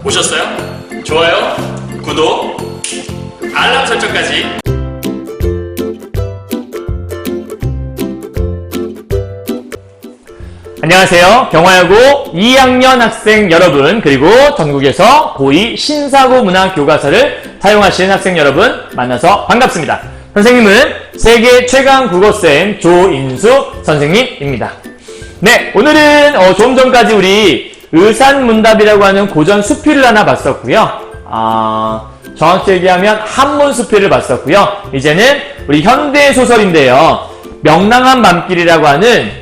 보셨어요? 좋아요, 구독, 알람 설정까지. 안녕하세요. 경화여고 2학년 학생 여러분, 그리고 전국에서 고2 신사고 문학 교과서를 사용하시는 학생 여러분 만나서 반갑습니다. 선생님은 세계 최강 국어쌤 조인수 선생님입니다. 네, 오늘은 좀 전까지 우리 의산문답이라고 하는 고전 수필을 하나 봤었고요. 정확히 얘기하면 한문 수필을 봤었고요. 이제는 우리 현대소설인데요. 명랑한 밤길이라고 하는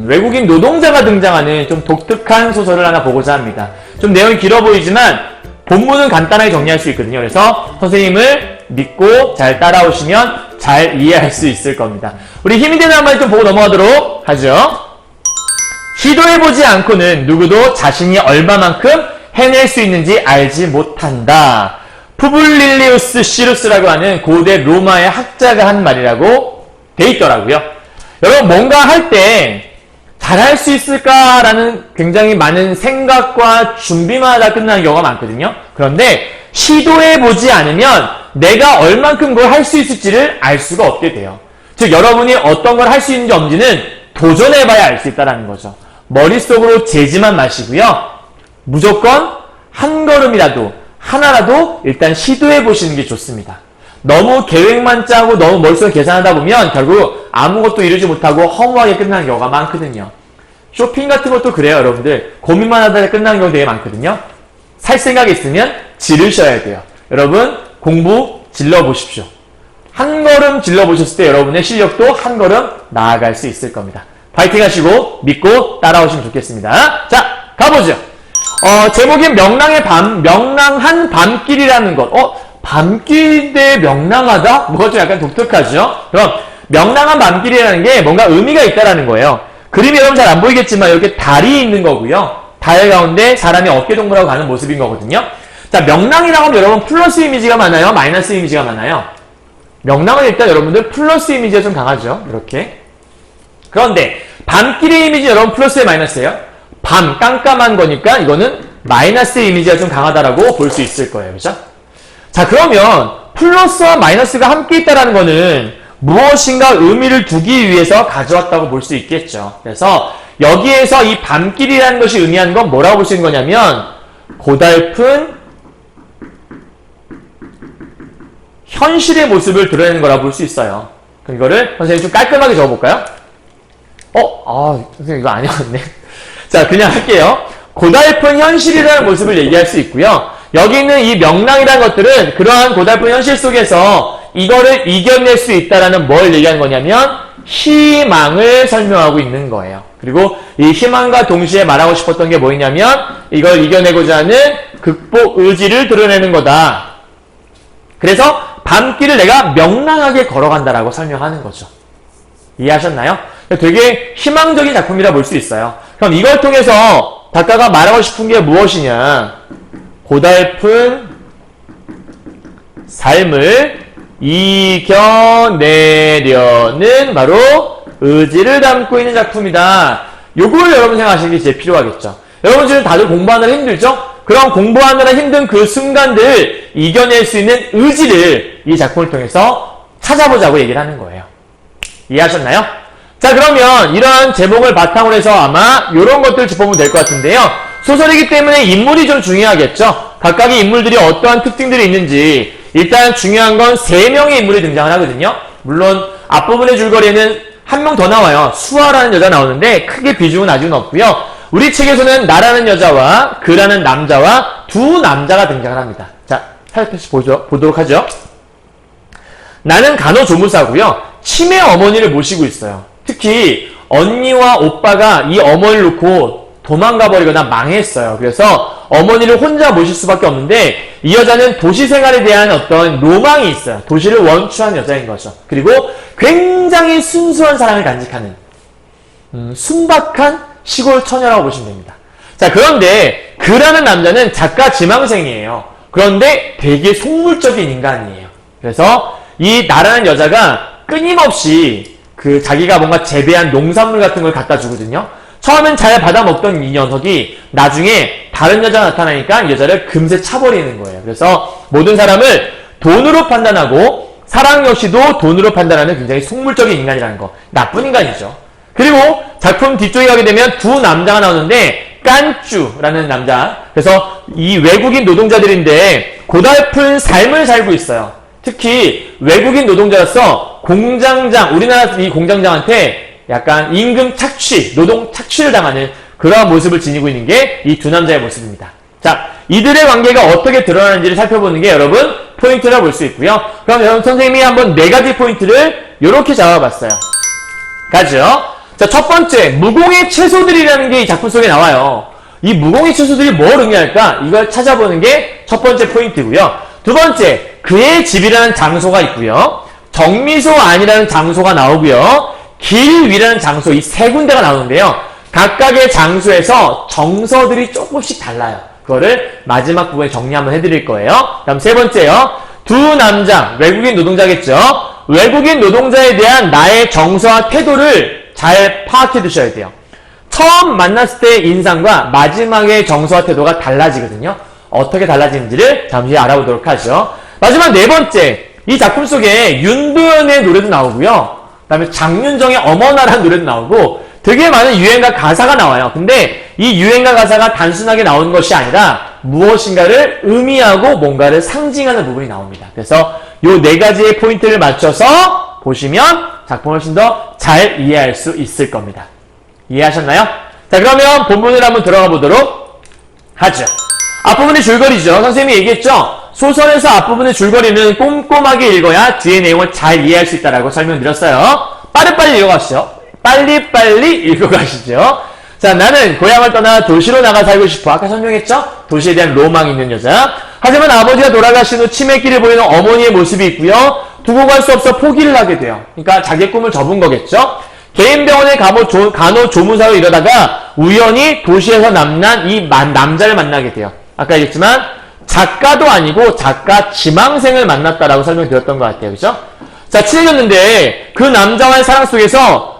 외국인 노동자가 등장하는 좀 독특한 소설을 하나 보고자 합니다. 좀 내용이 길어 보이지만 본문은 간단하게 정리할 수 있거든요. 그래서 선생님을 믿고 잘 따라오시면 잘 이해할 수 있을 겁니다. 우리 힘이 되는 한마디 좀 보고 넘어가도록 하죠. 시도해보지 않고는 누구도 자신이 얼마만큼 해낼 수 있는지 알지 못한다. 푸블릴리우스 시루스라고 하는 고대 로마의 학자가 한 말이라고 돼 있더라고요. 여러분, 뭔가 할 때 잘할 수 있을까라는 굉장히 많은 생각과 준비만 하다 끝나는 경우가 많거든요. 그런데 시도해보지 않으면 내가 얼만큼 그걸 할 수 있을지를 알 수가 없게 돼요. 즉, 여러분이 어떤 걸 할 수 있는지 없는지는 도전해봐야 알 수 있다는 거죠. 머릿속으로 재지만 마시고요. 무조건 한 걸음이라도, 하나라도 일단 시도해보시는 게 좋습니다. 너무 계획만 짜고 너무 머릿속에 계산하다 보면 결국 아무것도 이루지 못하고 허무하게 끝나는 경우가 많거든요. 쇼핑 같은 것도 그래요, 여러분들. 고민만 하다가 끝나는 경우 되게 많거든요. 살 생각이 있으면 지르셔야 돼요. 여러분, 공부 질러보십시오. 한 걸음 질러보셨을 때 여러분의 실력도 한 걸음 나아갈 수 있을 겁니다. 파이팅 하시고 믿고 따라오시면 좋겠습니다. 자, 가보죠. 제목이 명랑한 밤길이라는 것. 밤길인데 명랑하다? 뭐가 좀 약간 독특하죠? 그럼 명랑한 밤길이라는 게 뭔가 의미가 있다라는 거예요. 그림이 여러분 잘 안 보이겠지만 이렇게 달이 있는 거고요. 달 가운데 사람이 어깨 동무라고 가는 모습인 거거든요. 자, 명랑이라고 하면 여러분 플러스 이미지가 많아요? 마이너스 이미지가 많아요? 명랑은 일단 여러분들 플러스 이미지가 좀 강하죠. 이렇게. 그런데 밤길의 이미지 여러분 플러스에 마이너스예요? 밤, 깜깜한 거니까 이거는 마이너스 이미지가 좀 강하다라고 볼 수 있을 거예요. 그죠? 자, 그러면 플러스와 마이너스가 함께 있다는 거는 무엇인가 의미를 두기 위해서 가져왔다고 볼 수 있겠죠. 그래서 여기에서 이 밤길이라는 것이 의미하는 건 뭐라고 볼 수 있는 거냐면 고달픈 현실의 모습을 드러내는 거라고 볼 수 있어요. 그럼 이거를 선생님 좀 깔끔하게 적어볼까요? 선생님 이거 아니었네. 자, 그냥 할게요. 고달픈 현실이라는 모습을 얘기할 수 있고요. 여기 있는 이 명랑이라는 것들은 그러한 고달픈 현실 속에서 이거를 이겨낼 수 있다라는 뭘 얘기하는 거냐면 희망을 설명하고 있는 거예요. 그리고 이 희망과 동시에 말하고 싶었던 게 뭐냐면 이걸 이겨내고자 하는 극복 의지를 드러내는 거다. 그래서 밤길을 내가 명랑하게 걸어간다라고 설명하는 거죠. 이해하셨나요? 되게 희망적인 작품이라 볼 수 있어요. 그럼 이걸 통해서 작가가 말하고 싶은 게 무엇이냐? 고달픈 삶을 이겨내려는 바로 의지를 담고 있는 작품이다. 요걸 여러분 생각하시는 게 제일 필요하겠죠. 여러분 지금 다들 공부하느라 힘들죠? 그럼 공부하느라 힘든 그 순간들을 이겨낼 수 있는 의지를 이 작품을 통해서 찾아보자고 얘기를 하는 거예요. 이해하셨나요? 자, 그러면 이런 제목을 바탕으로 해서 아마 이런 것들을 짚어보면 될 것 같은데요. 소설이기 때문에 인물이 좀 중요하겠죠. 각각의 인물들이 어떠한 특징들이 있는지. 일단 중요한 건 3명의 인물이 등장을 하거든요. 물론 앞부분의 줄거리에는 한 명 더 나와요. 수아라는 여자 나오는데 크게 비중은 아직은 없고요. 우리 책에서는 나라는 여자와 그라는 남자와 두 남자가 등장을 합니다. 자, 살펴서 보도록 하죠. 나는 간호조무사고요. 치매 어머니를 모시고 있어요. 특히 언니와 오빠가 이 어머니를 놓고 도망가 버리거나 망했어요. 그래서 어머니를 혼자 모실 수밖에 없는데 이 여자는 도시 생활에 대한 어떤 로망이 있어요. 도시를 원추한 여자인 거죠. 그리고 굉장히 순수한 사랑을 간직하는 순박한 시골 처녀라고 보시면 됩니다. 자, 그런데 그라는 남자는 작가 지망생이에요. 그런데 되게 속물적인 인간이에요. 그래서 이 나라는 여자가 끊임없이 자기가 뭔가 재배한 농산물 같은 걸 갖다 주거든요. 처음엔 잘 받아먹던 이 녀석이 나중에 다른 여자가 나타나니까 이 여자를 금세 차버리는 거예요. 그래서 모든 사람을 돈으로 판단하고 사랑 역시도 돈으로 판단하는 굉장히 속물적인 인간이라는 거. 나쁜 인간이죠. 그리고 작품 뒤쪽에 가게 되면 두 남자가 나오는데 깐쭈라는 남자. 그래서 이 외국인 노동자들인데 고달픈 삶을 살고 있어요. 특히 외국인 노동자로서 공장장, 우리나라 이 공장장한테 약간 임금 착취, 노동 착취를 당하는 그러한 모습을 지니고 있는 게 이 두 남자의 모습입니다. 자, 이들의 관계가 어떻게 드러나는지를 살펴보는 게 여러분 포인트라 볼 수 있고요. 그럼 여러분 선생님이 한번 4가지 포인트를 이렇게 잡아봤어요. 가죠. 자, 첫 번째, 무공의 채소들이라는 게 이 작품 속에 나와요. 이 무공의 채소들이 뭘 의미할까? 이걸 찾아보는 게 첫 번째 포인트고요. 두 번째, 그의 집이라는 장소가 있고요. 정미소 안이라는 장소가 나오고요. 길 위라는 장소, 이 3군데가 나오는데요. 각각의 장소에서 정서들이 조금씩 달라요. 그거를 마지막 부분에 정리 한번 해드릴 거예요. 다음 세 번째요. 두 남자, 외국인 노동자겠죠. 외국인 노동자에 대한 나의 정서와 태도를 잘 파악해 두셔야 돼요. 처음 만났을 때의 인상과 마지막의 정서와 태도가 달라지거든요. 어떻게 달라지는지를 잠시 알아보도록 하죠. 마지막 4번째, 이 작품 속에 윤도현의 노래도 나오고요. 그 다음에 장윤정의 어머나라는 노래도 나오고 되게 많은 유행가 가사가 나와요. 근데 이 유행가 가사가 단순하게 나오는 것이 아니라 무엇인가를 의미하고 뭔가를 상징하는 부분이 나옵니다. 그래서 이 4가지의 포인트를 맞춰서 보시면 작품을 훨씬 더 잘 이해할 수 있을 겁니다. 이해하셨나요? 자, 그러면 본문을 한번 들어가 보도록 하죠. 앞부분의 줄거리죠. 선생님이 얘기했죠? 소설에서 앞부분의 줄거리는 꼼꼼하게 읽어야 뒤의 내용을 잘 이해할 수 있다라고 설명드렸어요. 빠르빨리 읽어가시죠. 빨리빨리 읽어가시죠. 자, 나는 고향을 떠나 도시로 나가 살고 싶어. 아까 설명했죠? 도시에 대한 로망이 있는 여자. 하지만 아버지가 돌아가신 후 치매길을 보이는 어머니의 모습이 있고요. 두고 갈 수 없어 포기를 하게 돼요. 그러니까 자기의 꿈을 접은 거겠죠? 개인 병원의 간호조무사로 일하다가 우연히 도시에서 남난 이 남자를 만나게 돼요. 아까 얘기했지만 작가도 아니고 작가 지망생을 만났다라고 설명드렸던 것 같아요. 그죠? 자, 친해졌는데 그 남자와의 사랑 속에서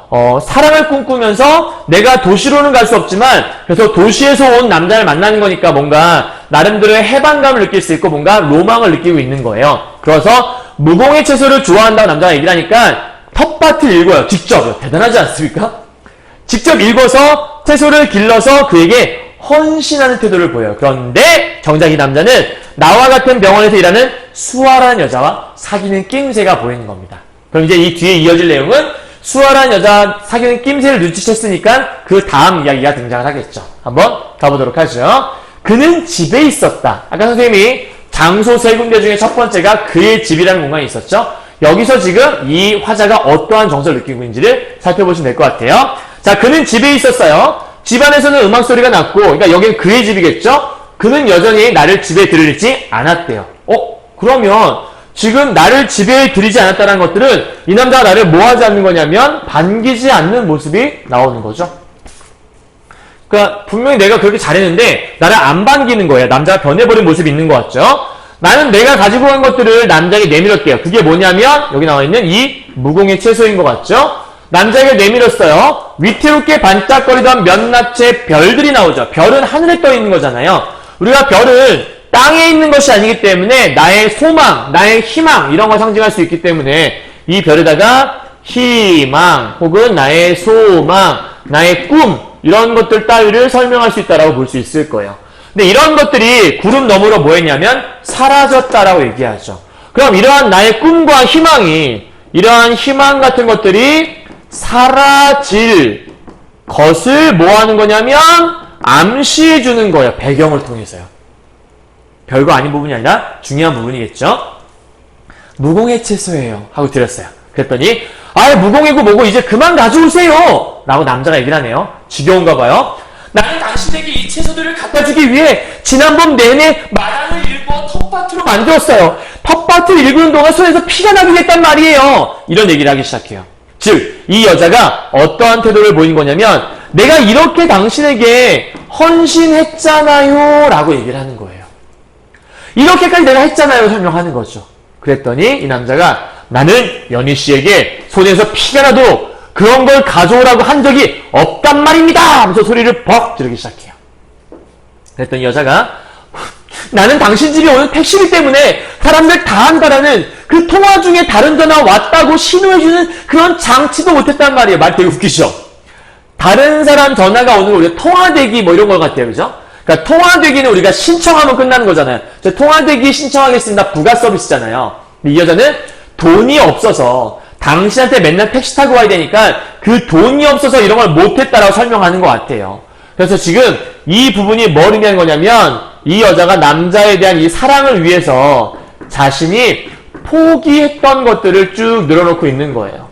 사랑을 꿈꾸면서 내가 도시로는 갈 수 없지만 그래서 도시에서 온 남자를 만나는 거니까 뭔가 나름대로의 해방감을 느낄 수 있고 뭔가 로망을 느끼고 있는 거예요. 그래서 무공의 채소를 좋아한다고 남자가 얘기를 하니까 텃밭을 읽어요. 직접. 대단하지 않습니까? 직접 읽어서 채소를 길러서 그에게 헌신하는 태도를 보여요. 그런데 정작 이 남자는 나와 같은 병원에서 일하는 수아라는 여자와 사귀는 낌새가 보이는 겁니다. 그럼 이제 이 뒤에 이어질 내용은 수아라는 여자 사귀는 낌새를 눈치챘으니까 그 다음 이야기가 등장을 하겠죠. 한번 가보도록 하죠. 그는 집에 있었다. 아까 선생님이 장소 3군데 중에 첫 번째가 그의 집이라는 공간이 있었죠. 여기서 지금 이 화자가 어떠한 정서를 느끼고 있는지를 살펴보시면 될 것 같아요. 자, 그는 집에 있었어요. 집안에서는 음악 소리가 났고, 그러니까 여긴 그의 집이겠죠? 그는 여전히 나를 집에 들이지 않았대요. 그러면 지금 나를 집에 들이지 않았다는 것들은 이 남자가 나를 뭐 하지 않는 거냐면 반기지 않는 모습이 나오는 거죠. 그러니까 분명히 내가 그렇게 잘했는데 나를 안 반기는 거예요. 남자가 변해버린 모습이 있는 것 같죠? 나는 내가 가지고 간 것들을 남자에게 내밀었대요. 그게 뭐냐면 여기 나와 있는 이 무공의 채소인 것 같죠? 남자에게 내밀었어요. 위태롭게 반짝거리던 몇낱의 별들이 나오죠. 별은 하늘에 떠 있는 거잖아요. 우리가 별은 땅에 있는 것이 아니기 때문에 나의 소망, 나의 희망 이런 걸 상징할 수 있기 때문에 이 별에다가 희망 혹은 나의 소망, 나의 꿈 이런 것들 따위를 설명할 수 있다라고 볼 수 있을 거예요. 근데 이런 것들이 구름 너머로 뭐 했냐면 사라졌다라고 얘기하죠. 그럼 이러한 나의 꿈과 희망이 이러한 희망 같은 것들이 사라질 것을 뭐 하는 거냐면 암시해 주는 거예요. 배경을 통해서요. 별거 아닌 부분이 아니라 중요한 부분이겠죠. 무공의 채소예요 하고 드렸어요. 그랬더니 무공이고 뭐고 이제 그만 가져오세요 라고 남자가 얘기를 하네요. 지겨운가 봐요. 나는 당신에게 이 채소들을 갖다 주기 위해 지난번 내내 마당을 일궈 텃밭으로 만들었어요. 텃밭을 일구는 동안 손에서 피가 나기도 했단 말이에요. 이런 얘기를 하기 시작해요. 즉, 이 여자가 어떠한 태도를 보인 거냐면 내가 이렇게 당신에게 헌신했잖아요 라고 얘기를 하는 거예요. 이렇게까지 내가 했잖아요 설명하는 거죠. 그랬더니 이 남자가 나는 연희 씨에게 손에서 피가 나도 그런 걸 가져오라고 한 적이 없단 말입니다 하면서 소리를 벅 지르기 시작해요. 그랬더니 여자가 나는 당신 집에 오는 택시비 때문에 사람들 다 한다라는 그 통화 중에 다른 전화 왔다고 신호해주는 그런 장치도 못했단 말이에요. 말 되게 웃기죠? 다른 사람 전화가 오는 거 우리가 통화대기 뭐 이런 거 같아요. 그죠? 그러니까 통화대기는 우리가 신청하면 끝나는 거잖아요. 저 통화대기 신청하겠습니다. 부가 서비스잖아요. 근데 이 여자는 돈이 없어서 당신한테 맨날 택시 타고 와야 되니까 그 돈이 없어서 이런 걸 못했다라고 설명하는 것 같아요. 그래서 지금 이 부분이 뭘 의미하는 거냐면 이 여자가 남자에 대한 이 사랑을 위해서 자신이 포기했던 것들을 쭉 늘어놓고 있는 거예요.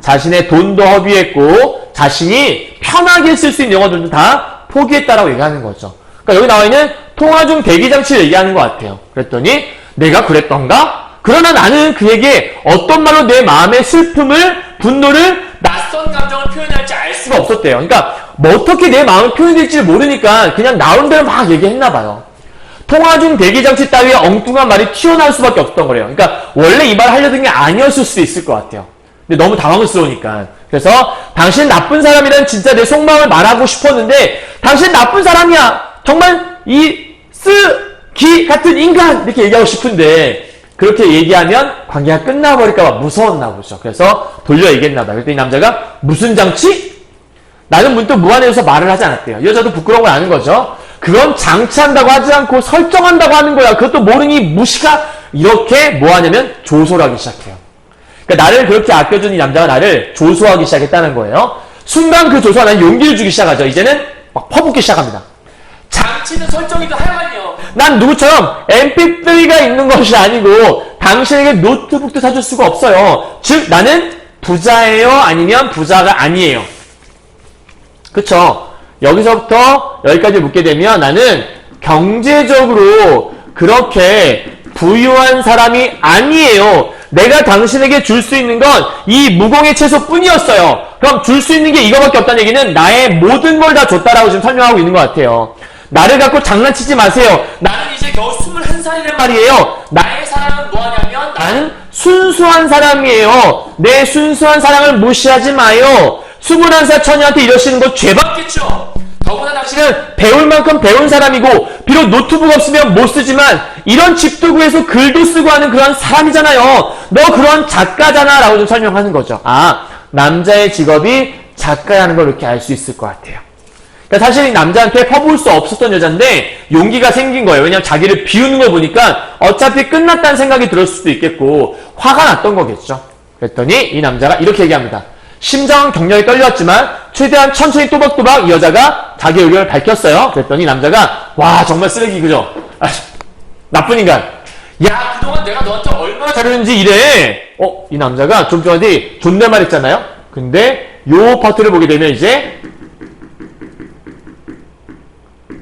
자신의 돈도 허비했고 자신이 편하게 쓸 수 있는 영어들도 다 포기했다라고 얘기하는 거죠. 그러니까 여기 나와 있는 통화 중 대기장치를 얘기하는 것 같아요. 그랬더니 내가 그랬던가? 그러나 나는 그에게 어떤 말로 내 마음의 슬픔을, 분노를, 낯선 감정을 표현할지 알 수가 없었대요. 그러니까 뭐 어떻게 내 마음을 표현될지 모르니까 그냥 나온 대로 막 얘기했나 봐요. 통화 중 대기장치 따위의 엉뚱한 말이 튀어나올 수밖에 없던 거래요. 그러니까 원래 이 말 하려던 게 아니었을 수도 있을 것 같아요. 근데 너무 당황스러우니까. 그래서 당신 나쁜 사람이란 진짜 내 속마음을 말하고 싶었는데 당신 나쁜 사람이야. 정말 이 쓰기 같은 인간 이렇게 얘기하고 싶은데 그렇게 얘기하면 관계가 끝나버릴까봐 무서웠나 보죠. 그래서 돌려 얘기했나 봐요. 그랬더니 남자가 무슨 장치? 나는 문득 무안해져서 말을 하지 않았대요. 여자도 부끄러운 걸 아는 거죠. 그건 장치한다고 하지 않고 설정한다고 하는 거야. 그것도 모르니 무시가 이렇게 뭐 하냐면 조소를 하기 시작해요. 그러니까 나를 그렇게 아껴준 이 남자가 나를 조소하기 시작했다는 거예요. 순간 그 조소가 나는 용기를 주기 시작하죠. 이제는 막 퍼붓기 시작합니다. 장치는 설정이도 하야만요. 난 누구처럼 mp3가 있는 것이 아니고 당신에게 노트북도 사줄 수가 없어요. 즉 나는 부자예요? 아니면 부자가 아니에요? 그쵸? 여기서부터 여기까지 묻게 되면 나는 경제적으로 그렇게 부유한 사람이 아니에요. 내가 당신에게 줄 수 있는 건 이 무공의 채소뿐이었어요. 그럼 줄 수 있는 게 이거밖에 없다는 얘기는 나의 모든 걸 다 줬다라고 지금 설명하고 있는 것 같아요. 나를 갖고 장난치지 마세요. 나는 이제 겨우 21살이란 말이에요. 나의 사랑은 뭐하냐면 나는 순수한 사람이에요. 내 순수한 사랑을 무시하지 마요. 21살 처녀한테 이러시는 거 죄받겠죠. 더구나 당신은 배울 만큼 배운 사람이고 비록 노트북 없으면 못 쓰지만 이런 집도 구해서 글도 쓰고 하는 그런 사람이잖아요. 너 그런 작가잖아 라고 좀 설명하는 거죠. 아, 남자의 직업이 작가라는 걸 이렇게 알 수 있을 것 같아요. 그러니까 사실 이 남자한테 퍼부을 수 없었던 여잔데 용기가 생긴 거예요. 왜냐하면 자기를 비우는 걸 보니까 어차피 끝났다는 생각이 들었을 수도 있겠고 화가 났던 거겠죠. 그랬더니 이 남자가 이렇게 얘기합니다. 심장은 격렬히 떨렸지만 최대한 천천히 또박또박 이 여자가 자기 의견을 밝혔어요. 그랬더니 남자가 와 정말 쓰레기 그죠? 아, 나쁜 인간. 야 그동안 내가 너한테 얼마나 잘했는지 이래. 이 남자가 좀 전에 존댓말 했잖아요. 근데 요 파트를 보게 되면 이제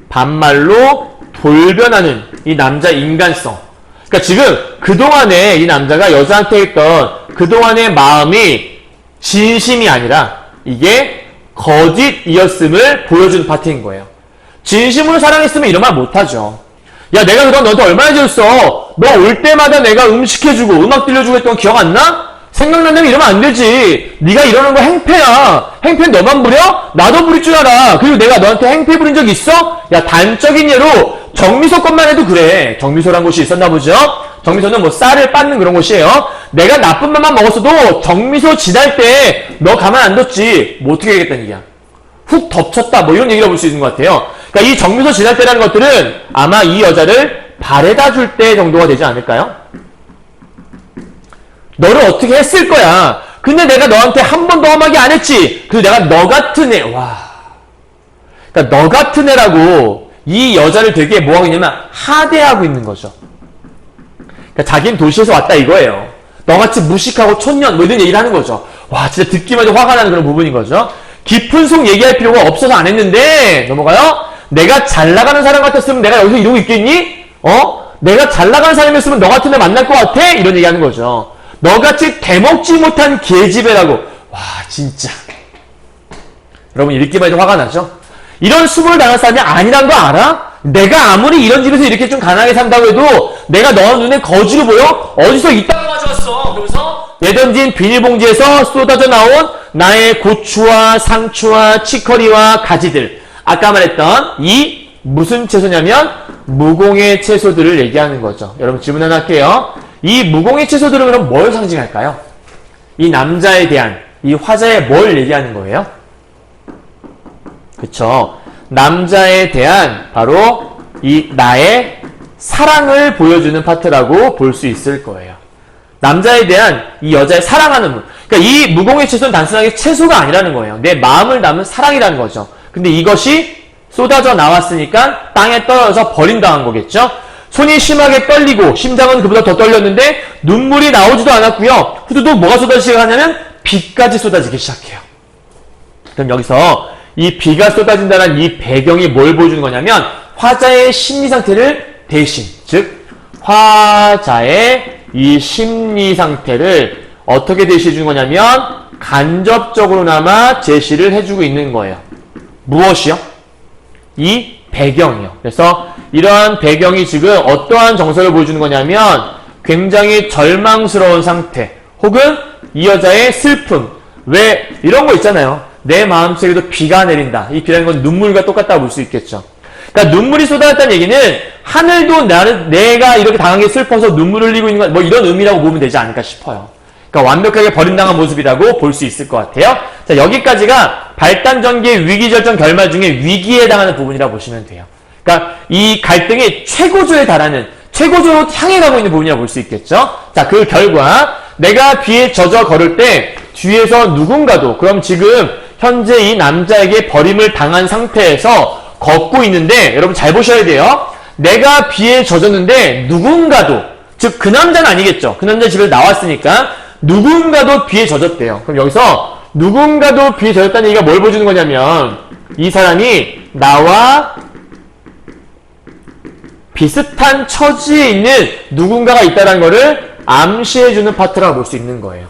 반말로 돌변하는 이 남자 인간성. 그러니까 지금 그동안에 이 남자가 여자한테 했던 그동안의 마음이 진심이 아니라 이게 거짓이었음을 보여주는 파트인 거예요. 진심으로 사랑했으면 이런 말 못하죠. 야 내가 그동안 너한테 얼마나 잘했어. 너 올 때마다 내가 음식 해주고 음악 들려주고 했던 거 기억 안 나? 생각난다면 이러면 안 되지. 네가 이러는 거 행패야. 행패는 너만 부려? 나도 부릴 줄 알아. 그리고 내가 너한테 행패 부린 적 있어? 야 단적인 예로 정미소 것만 해도 그래. 정미소란 곳이 있었나 보죠? 정미소는 뭐 쌀을 빻는 그런 곳이에요. 내가 나쁜 맘만 먹었어도 정미소 지날 때 너 가만 안 뒀지. 뭐 어떻게 하겠다는 얘기야. 훅 덮쳤다. 뭐 이런 얘기가 볼 수 있는 것 같아요. 그러니까 이 정미소 지날 때라는 것들은 아마 이 여자를 바래다 줄 때 정도가 되지 않을까요? 너를 어떻게 했을 거야. 근데 내가 너한테 한 번도 험하게 안 했지. 그리고 내가 너 같은 애. 와. 그러니까 너 같은 애라고 이 여자를 되게 뭐하고 있냐면 하대하고 있는 거죠. 그러니까 자기는 도시에서 왔다 이거예요. 너같이 무식하고 촌년 뭐 이런 얘기를 하는 거죠. 와 진짜 듣기만 해도 화가 나는 그런 부분인 거죠. 깊은 속 얘기할 필요가 없어서 안 했는데 넘어가요. 내가 잘 나가는 사람 같았으면 내가 여기서 이러고 있겠니? 내가 잘 나가는 사람이었으면 너 같은 애 만날 것 같아? 이런 얘기 하는 거죠. 너같이 대먹지 못한 개집애라고. 와 진짜 여러분 읽기만 해도 화가 나죠? 이런 수모를 당할 사람이 아니란 거 알아? 내가 아무리 이런 집에서 이렇게 좀 가난하게 산다고 해도 내가 너 눈에 거지로 보여? 어디서 이딴 거 가져왔어? 그러면서 내던진 비닐봉지에서 쏟아져 나온 나의 고추와 상추와 치커리와 가지들 아까 말했던 이 무슨 채소냐면 무공의 채소들을 얘기하는 거죠. 여러분 질문 하나 할게요. 이 무공의 채소들은 그럼 뭘 상징할까요? 이 남자에 대한 이 화자에 뭘 얘기하는 거예요? 그쵸. 남자에 대한 바로 이 나의 사랑을 보여주는 파트라고 볼 수 있을 거예요. 남자에 대한 이 여자의 사랑하는 분. 그러니까 이 무공의 채소는 단순하게 채소가 아니라는 거예요. 내 마음을 담은 사랑이라는 거죠. 근데 이것이 쏟아져 나왔으니까 땅에 떨어져서 버림당한 거겠죠. 손이 심하게 떨리고 심장은 그보다 더 떨렸는데 눈물이 나오지도 않았고요. 후두둑 뭐가 쏟아지기 시작하냐면 비까지 쏟아지기 시작해요. 그럼 여기서 이 비가 쏟아진다는 이 배경이 뭘 보여주는 거냐면 화자의 심리 상태를 대신, 즉 화자의 이 심리 상태를 어떻게 제시해 주는 거냐면 간접적으로나마 제시를 해주고 있는 거예요. 무엇이요? 이 배경이요. 그래서 이러한 배경이 지금 어떠한 정서를 보여주는 거냐면 굉장히 절망스러운 상태 혹은 이 여자의 슬픔. 왜 이런 거 있잖아요. 내 마음속에도 비가 내린다. 이 비라는 건 눈물과 똑같다고 볼 수 있겠죠. 그러니까 눈물이 쏟아졌다는 얘기는 하늘도 내가 이렇게 당하게 슬퍼서 눈물을 흘리고 있는 것, 뭐 이런 의미라고 보면 되지 않을까 싶어요. 그러니까 완벽하게 버림당한 모습이라고 볼 수 있을 것 같아요. 자, 여기까지가 발단 전개 위기절정 결말 중에 위기에 해당하는 부분이라고 보시면 돼요. 그러니까 이 갈등이 최고조에 달하는, 최고조로 향해 가고 있는 부분이라고 볼 수 있겠죠. 자, 그 결과 내가 비에 젖어 걸을 때 뒤에서 누군가도, 그럼 지금 현재 이 남자에게 버림을 당한 상태에서 걷고 있는데 여러분 잘 보셔야 돼요. 내가 비에 젖었는데 누군가도, 즉 그 남자는 아니겠죠. 그 남자 집에 나왔으니까 누군가도 비에 젖었대요. 그럼 여기서 누군가도 비에 젖었다는 얘기가 뭘 보여주는 거냐면 이 사람이 나와 비슷한 처지에 있는 누군가가 있다는 거를 암시해주는 파트라고 볼 수 있는 거예요.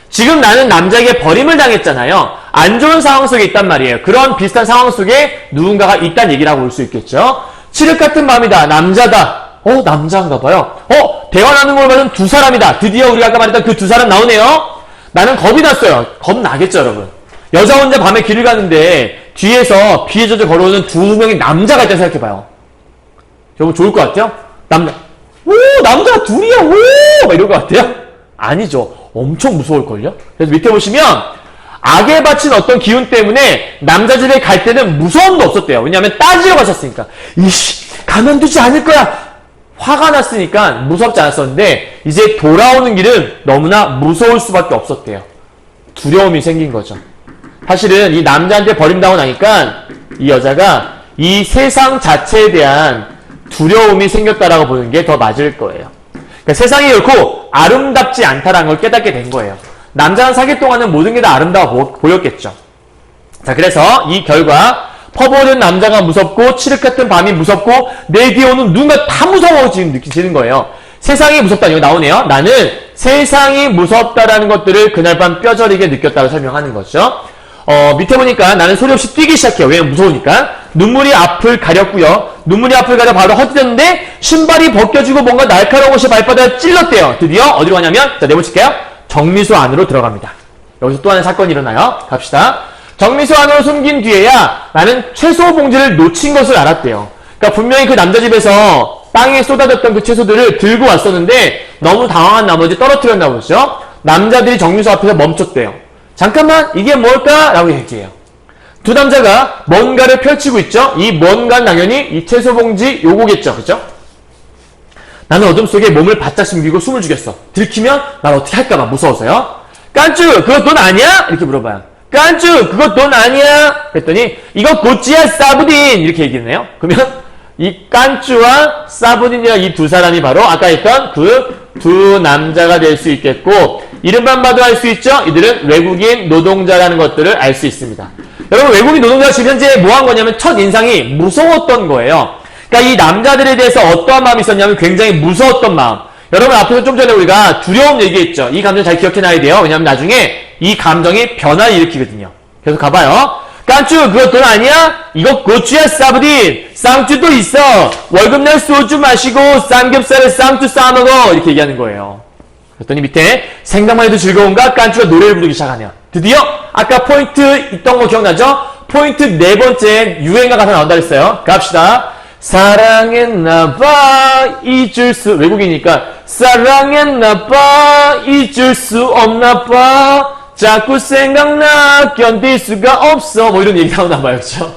지금 나는 남자에게 버림을 당했잖아요. 안 좋은 상황 속에 있단 말이에요. 그런 비슷한 상황 속에 누군가가 있다는 얘기라고 볼 수 있겠죠. 칠흑 같은 밤이다. 남자다. 남자인가 봐요. 대화 나누는 걸 봐서는 두 사람이다. 드디어 우리가 아까 말했던 그 두 사람 나오네요. 나는 겁이 났어요. 겁 나겠죠, 여러분. 여자 혼자 밤에 길을 가는데 뒤에서 비에 젖어 걸어오는 두 명의 남자가 있다고 생각해봐요. 여러분 좋을 것 같아요? 남자가 둘이야, 막 이럴 것 같아요? 아니죠. 엄청 무서울걸요? 그래서 밑에 보시면 악에 바친 어떤 기운 때문에 남자 집에 갈 때는 무서움도 없었대요. 왜냐하면 따지러 가셨으니까. 가만두지 않을 거야. 화가 났으니까 무섭지 않았었는데 이제 돌아오는 길은 너무나 무서울 수밖에 없었대요. 두려움이 생긴 거죠. 사실은 이 남자한테 버림당하고 나니까 이 여자가 이 세상 자체에 대한 두려움이 생겼다라고 보는 게 더 맞을 거예요. 그러니까 세상이 결코 아름답지 않다라는 걸 깨닫게 된 거예요. 남자랑 사귈 동안은 모든 게 다 아름다워 보였겠죠. 자, 그래서 이 결과 퍼부어진 남자가 무섭고 칠흑 같은 밤이 무섭고 내 뒤에 오는 누군가 다 무서워 지금 느끼시는 거예요. 세상이 무섭다 이거 나오네요. 나는 세상이 무섭다라는 것들을 그날 밤 뼈저리게 느꼈다고 설명하는 거죠. 밑에 보니까 나는 소리 없이 뛰기 시작해요. 왜냐면 무서우니까. 눈물이 앞을 가렸고요. 눈물이 앞을 가려 바로 헛디뎠는데 신발이 벗겨지고 뭔가 날카로운 것이 발바닥에 찔렀대요. 드디어 어디로 가냐면 자, 내보실게요. 정미소 안으로 들어갑니다. 여기서 또 하나의 사건이 일어나요. 갑시다. 정미소 안으로 숨긴 뒤에야 나는 채소 봉지를 놓친 것을 알았대요. 그러니까 분명히 그 남자 집에서 땅에 쏟아졌던 그 채소들을 들고 왔었는데 너무 당황한 나머지 떨어뜨렸나 보죠. 남자들이 정미소 앞에서 멈췄대요. 잠깐만 이게 뭘까? 라고 얘기해요. 두 남자가 뭔가를 펼치고 있죠. 이 뭔가는 당연히 이 채소 봉지 요거겠죠. 그죠? 나는 어둠 속에 몸을 바짝 숨기고 숨을 죽였어. 들키면 날 어떻게 할까봐 무서워서요. 깐쭈 그거 돈 아니야? 이렇게 물어봐요. 깐쭈 그거 돈 아니야? 그랬더니 이거 고찌야 사부딘 이렇게 얘기했네요. 그러면 이 깐쭈와 사부딘이라 이 두 사람이 바로 아까 했던 그 두 남자가 될 수 있겠고 이름만 봐도 알 수 있죠? 이들은 외국인 노동자라는 것들을 알 수 있습니다. 여러분 외국인 노동자가 지금 현재 뭐 한 거냐면 첫 인상이 무서웠던 거예요. 그러니까 이 남자들에 대해서 어떠한 마음이 있었냐면 굉장히 무서웠던 마음. 여러분 앞에서 좀 전에 우리가 두려움 얘기했죠. 이 감정 잘 기억해놔야 돼요. 왜냐하면 나중에 이 감정이 변화를 일으키거든요. 계속 가봐요. 깐쭈 그거 돈 아니야? 이거 고추야 사부딘. 쌍쭈도 있어. 월급날 소주 마시고 삼겹살에 쌍쭈 싸먹어. 이렇게 얘기하는 거예요. 그랬더니 밑에 생각만 해도 즐거운가? 깐쭈가 노래를 부르기 시작하네요. 드디어 아까 포인트 있던 거 기억나죠? 포인트 네 번째 유행가 가사 나온다 그랬어요. 갑시다. 사랑했나봐 잊을 수 외국이니까 사랑했나봐 잊을 수 없나봐 자꾸 생각나 견딜 수가 없어 뭐 이런 얘기 나오나봐요. 그렇죠?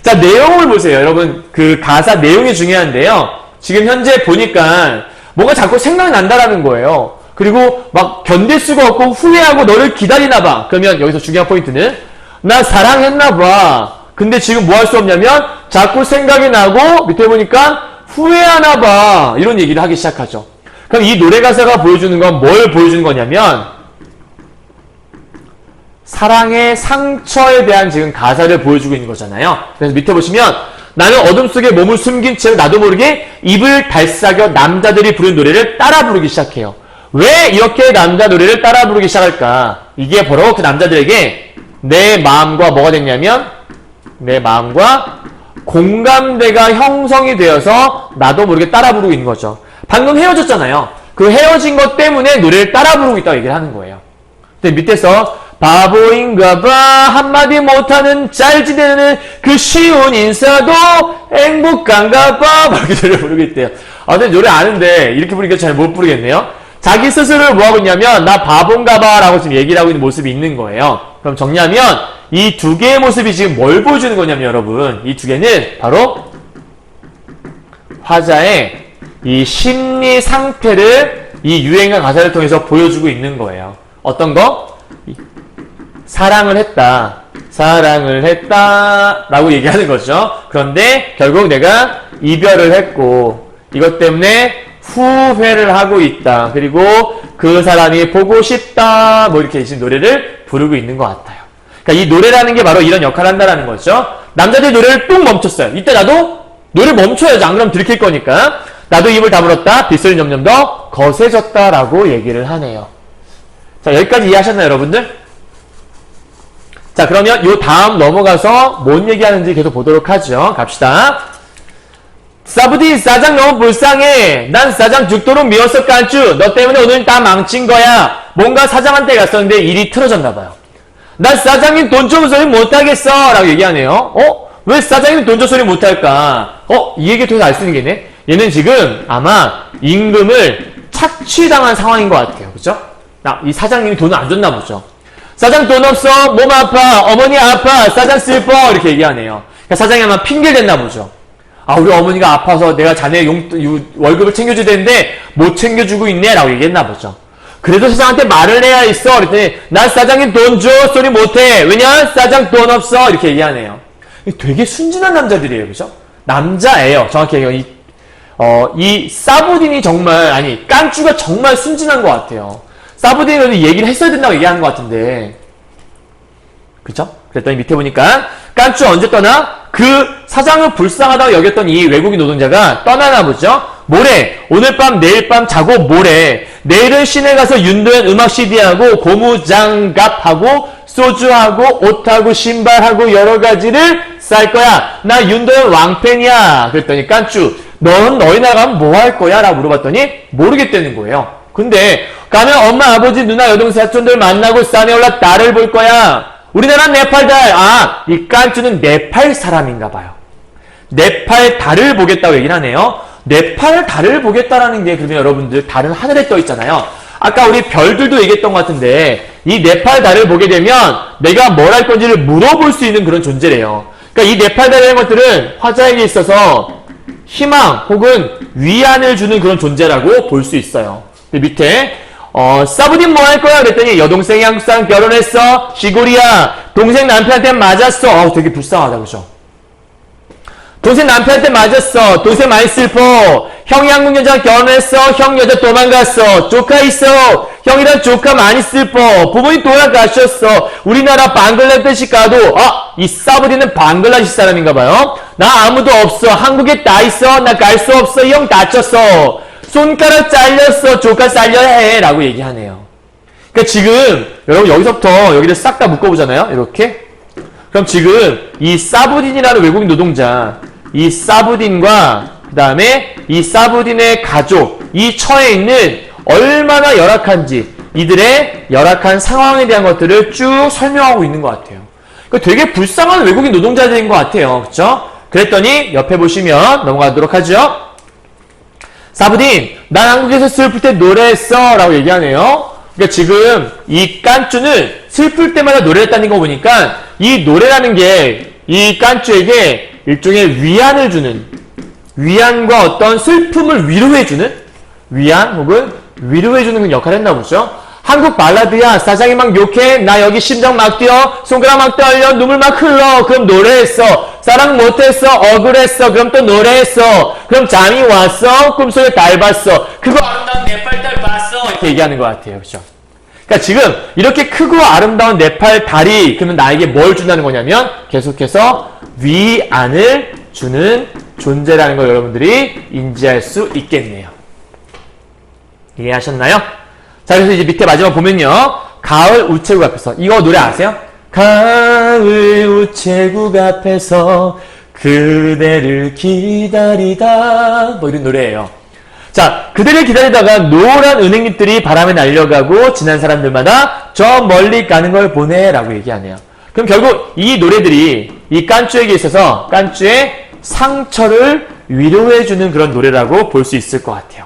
자, 내용을 보세요. 여러분 그 가사 내용이 중요한데요. 지금 현재 보니까 뭔가 자꾸 생각난다라는 거예요. 그리고 막 견딜 수가 없고 후회하고 너를 기다리나봐. 그러면 여기서 중요한 포인트는 나 사랑했나봐. 근데 지금 뭐 할 수 없냐면 자꾸 생각이 나고 밑에 보니까 후회하나봐. 이런 얘기를 하기 시작하죠. 그럼 이 노래 가사가 보여주는 건 뭘 보여주는 거냐면 사랑의 상처에 대한 지금 가사를 보여주고 있는 거잖아요. 그래서 밑에 보시면 나는 어둠 속에 몸을 숨긴 채 나도 모르게 입을 달싹여 남자들이 부르는 노래를 따라 부르기 시작해요. 왜 이렇게 남자 노래를 따라 부르기 시작할까? 이게 바로 그 남자들에게 내 마음과 뭐가 됐냐면 내 마음과 공감대가 형성이 되어서 나도 모르게 따라 부르고 있는 거죠. 방금 헤어졌잖아요. 그 헤어진 것 때문에 노래를 따라 부르고 있다고 얘기를 하는 거예요. 근데 밑에서 바보인가봐 한마디 못하는 잘 지내는 그 쉬운 인사도 행복한가봐 막 이렇게 노래 부르고 있대요. 아, 근데 노래 아는데 이렇게 부르니까 잘 못 부르겠네요. 자기 스스로를 뭐하고 있냐면 나 바본가봐 라고 지금 얘기를 하고 있는 모습이 있는 거예요. 그럼 정리하면 이 두 개의 모습이 지금 뭘 보여주는 거냐면 여러분 이 두 개는 바로 화자의 이 심리 상태를 이 유행가 가사를 통해서 보여주고 있는 거예요. 어떤 거? 사랑을 했다 라고 얘기하는 거죠. 그런데 결국 내가 이별을 했고 이것 때문에 후회를 하고 있다. 그리고 그 사람이 보고 싶다. 뭐 이렇게 지금 노래를 부르고 있는 것 같아요. 그러니까 이 노래라는 게 바로 이런 역할을 한다는 거죠. 남자들 노래를 뚝 멈췄어요. 이때 나도 노래를 멈춰야지. 안 그러면 들킬 거니까. 나도 입을 다물었다. 빗소리 점점 더 거세졌다라고 얘기를 하네요. 자, 여기까지 이해하셨나요, 여러분들? 자, 그러면 요 다음 넘어가서 뭔 얘기하는지 계속 보도록 하죠. 갑시다. 사부디 사장 너무 불쌍해. 난 사장 죽도록 미웠어 깐쭈. 너 때문에 오늘 다 망친 거야. 뭔가 사장한테 갔었는데 일이 틀어졌나 봐요. 난 사장님 돈 좀 소리 못하겠어 라고 얘기하네요. 왜 사장님 돈 좀 소리 못할까? 이 얘기 통해서 알 수 있는 게네. 얘는 지금 아마 임금을 착취당한 상황인 것 같아요. 그죠? 이 사장님이 돈을 안 줬나 보죠. 사장 돈 없어. 몸 아파. 어머니 아파. 사장 슬퍼. 이렇게 얘기하네요. 그러니까 사장이 아마 핑계를 댔나 보죠. 우리 어머니가 아파서 내가 자네 월급을 챙겨줘야 되는데 못 챙겨주고 있네 라고 얘기했나 보죠. 그래도 사장한테 말을 해야 있어. 그랬더니 난 사장님 돈 줘 소리 못해. 왜냐? 사장 돈 없어. 이렇게 얘기하네요. 되게 순진한 남자들이에요. 그죠? 남자예요. 정확히 얘기하면 이 사부딘이 정말 깐쭈가 정말 순진한 것 같아요. 사부딘이 얘기를 했어야 된다고 얘기하는 것 같은데 그죠? 그랬더니 밑에 보니까 깐쭈 언제 떠나? 그 사장을 불쌍하다고 여겼던 이 외국인 노동자가 떠나나 보죠. 모레 오늘 밤 내일 밤 자고 모레 내일은 시내 가서 윤도현 음악 CD하고 고무장갑하고 소주하고 옷하고 신발하고 여러 가지를 쌀 거야. 나 윤도현 왕팬이야. 그랬더니 깐쭈 넌 너희 나가면 뭐 할 거야? 라고 물어봤더니 모르겠다는 거예요. 근데 가면 엄마 아버지 누나 여동생 사촌들 만나고 산에 올라 달을 볼 거야. 우리나라 네팔 달. 이 깐쭈는 네팔 사람인가 봐요. 네팔 달을 보겠다고 얘기를 하네요. 네팔 달을 보겠다라는 게 그러면 여러분들 달은 하늘에 떠 있잖아요. 아까 우리 별들도 얘기했던 것 같은데 이 네팔 달을 보게 되면 내가 뭘 할 건지를 물어볼 수 있는 그런 존재래요. 그러니까 이 네팔 달이라는 것들은 화자에게 있어서 희망 혹은 위안을 주는 그런 존재라고 볼 수 있어요. 밑에 사부딘 뭐 할 거야? 그랬더니 여동생이 한국 사람 결혼했어. 시골이야. 동생 남편한테 맞았어. 되게 불쌍하다 그죠? 동생 남편한테 맞았어. 동생 많이 슬퍼. 형이 한국 여자랑 결혼했어. 형 여자 도망갔어. 조카 있어. 형이랑 조카 많이 슬퍼. 부모님 돌아가셨어. 우리나라 방글라데시 가도 이 사부딘은 방글라데시 사람인가 봐요. 나 아무도 없어. 한국에 다 있어. 나 갈 수 없어. 형 다쳤어. 손가락 잘렸어. 조카 살려야 해. 라고 얘기하네요. 그러니까 지금 여러분 여기서부터 여기를 싹 다 묶어보잖아요. 이렇게. 그럼 지금 이 사부딘이라는 외국인 노동자, 이 사부딘과 그 다음에 이 사부딘의 가족, 이 처에 있는 얼마나 열악한지 이들의 열악한 상황에 대한 것들을 쭉 설명하고 있는 것 같아요. 되게 불쌍한 외국인 노동자들인 것 같아요. 그렇죠? 그랬더니 옆에 보시면 넘어가도록 하죠. 사부딘, 난 한국에서 슬플 때 노래했어 라고 얘기하네요. 그러니까 지금 이 깐쭈는 슬플 때마다 노래를 했다는 거 보니까 이 노래라는 게 이 깐쭈에게 일종의 위안을 주는, 위안과 어떤 슬픔을 위로해주는, 위안 혹은 위로해주는 역할을 했나 보죠. 한국 발라드야, 사장이 막 욕해, 나 여기 심장 막 뛰어, 손가락 막 떨려, 눈물 막 흘러, 그럼 노래했어. 사랑 못했어, 억울했어, 그럼 또 노래했어. 그럼 잠이 왔어, 꿈속에 달 봤어. 그거 아름다운 네팔 달 봤어. 이렇게 얘기하는 것 같아요. 그렇죠? 그러니까 지금 이렇게 크고 아름다운 네팔 달이 그러면 나에게 뭘 준다는 거냐면 계속해서 위안을 주는 존재라는 걸 여러분들이 인지할 수 있겠네요. 이해하셨나요? 자, 그래서 이제 밑에 마지막 보면요. 가을 우체국 앞에서. 이거 노래 아세요? 가을 우체국 앞에서 그대를 기다리다. 뭐 이런 노래예요. 자, 그대를 기다리다가 노란 은행잎들이 바람에 날려가고 지난 사람들마다 저 멀리 가는 걸 보네 라고 얘기하네요. 그럼 결국 이 노래들이 이 깐쭈에게 있어서 깐쭈의 상처를 위로해주는 그런 노래라고 볼 수 있을 것 같아요.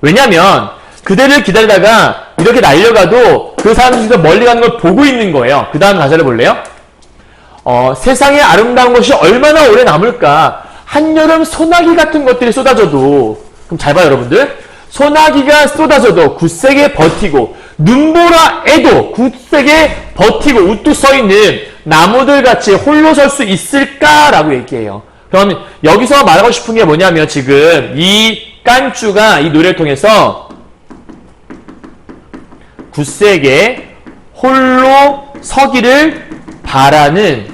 왜냐하면 그대를 기다리다가 이렇게 날려가도 그 사람들이 더 멀리 가는 걸 보고 있는 거예요. 그 다음 가사를 볼래요? 세상에 아름다운 것이 얼마나 오래 남을까. 한여름 소나기 같은 것들이 쏟아져도, 그럼 잘 봐요 여러분들. 소나기가 쏟아져도 굳세게 버티고 눈보라 애도 굳세게 버티고 우뚝 서 있는 나무들 같이 홀로 설 수 있을까라고 얘기해요. 그럼 여기서 말하고 싶은 게 뭐냐면 지금 이 깐쭈가 이 노래를 통해서 굳세게 홀로 서기를 바라는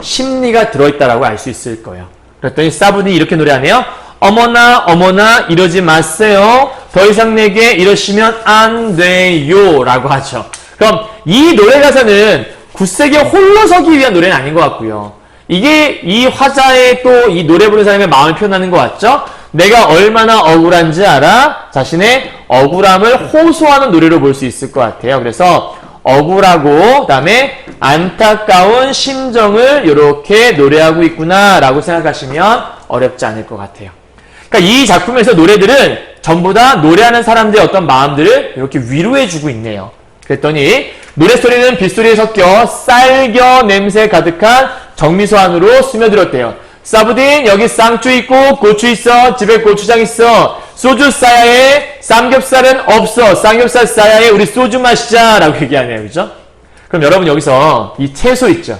심리가 들어있다라고 알 수 있을 거예요. 그랬더니 사부딘이 이렇게 노래하네요. 어머나 어머나 이러지 마세요. 더 이상 내게 이러시면 안 돼요 라고 하죠. 그럼 이 노래 가사는 굳세게 홀로 서기 위한 노래는 아닌 것 같고요. 이게 이 화자의 또 이 노래 부르는 사람의 마음을 표현하는 것 같죠? 내가 얼마나 억울한지 알아? 자신의 억울함을 호소하는 노래로 볼 수 있을 것 같아요. 그래서 억울하고 그다음에 안타까운 심정을 이렇게 노래하고 있구나 라고 생각하시면 어렵지 않을 것 같아요. 그러니까 이 작품에서 노래들은 전부 다 노래하는 사람들의 어떤 마음들을 이렇게 위로해주고 있네요. 그랬더니 노랫소리는 빗소리에 섞여 쌀겨 냄새 가득한 정미소 안으로 스며들었대요. 사부딘 여기 쌍추 있고 고추 있어. 집에 고추장 있어. 소주 싸야에 삼겹살은 없어. 삼겹살 싸야에 우리 소주 마시자 라고 얘기하네요. 그죠? 그럼 여러분 여기서 이 채소 있죠?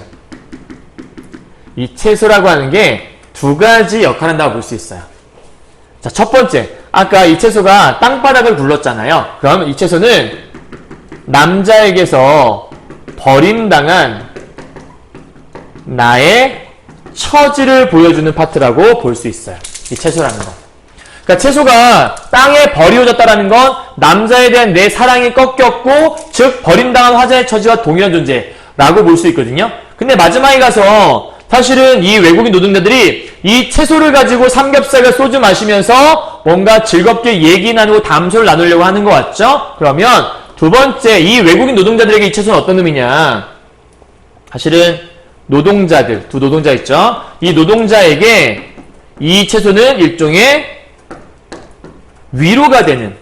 이 채소라고 하는 게 두 가지 역할을 한다고 볼 수 있어요. 자, 첫 번째. 아까 이 채소가 땅바닥을 굴렀잖아요. 그럼 이 채소는 남자에게서 버림당한 나의 처지를 보여주는 파트라고 볼 수 있어요. 이 채소라는 건. 그러니까 채소가 땅에 버리워졌다라는 건 남자에 대한 내 사랑이 꺾였고 즉 버림당한 화자의 처지와 동일한 존재라고 볼 수 있거든요. 근데 마지막에 가서 사실은 이 외국인 노동자들이 이 채소를 가지고 삼겹살과 소주 마시면서 뭔가 즐겁게 얘기 나누고 담소를 나누려고 하는 것 같죠? 그러면 두 번째 이 외국인 노동자들에게 이 채소는 어떤 의미냐? 사실은 노동자들, 두 노동자 있죠? 이 노동자에게 이 채소는 일종의 위로가 되는,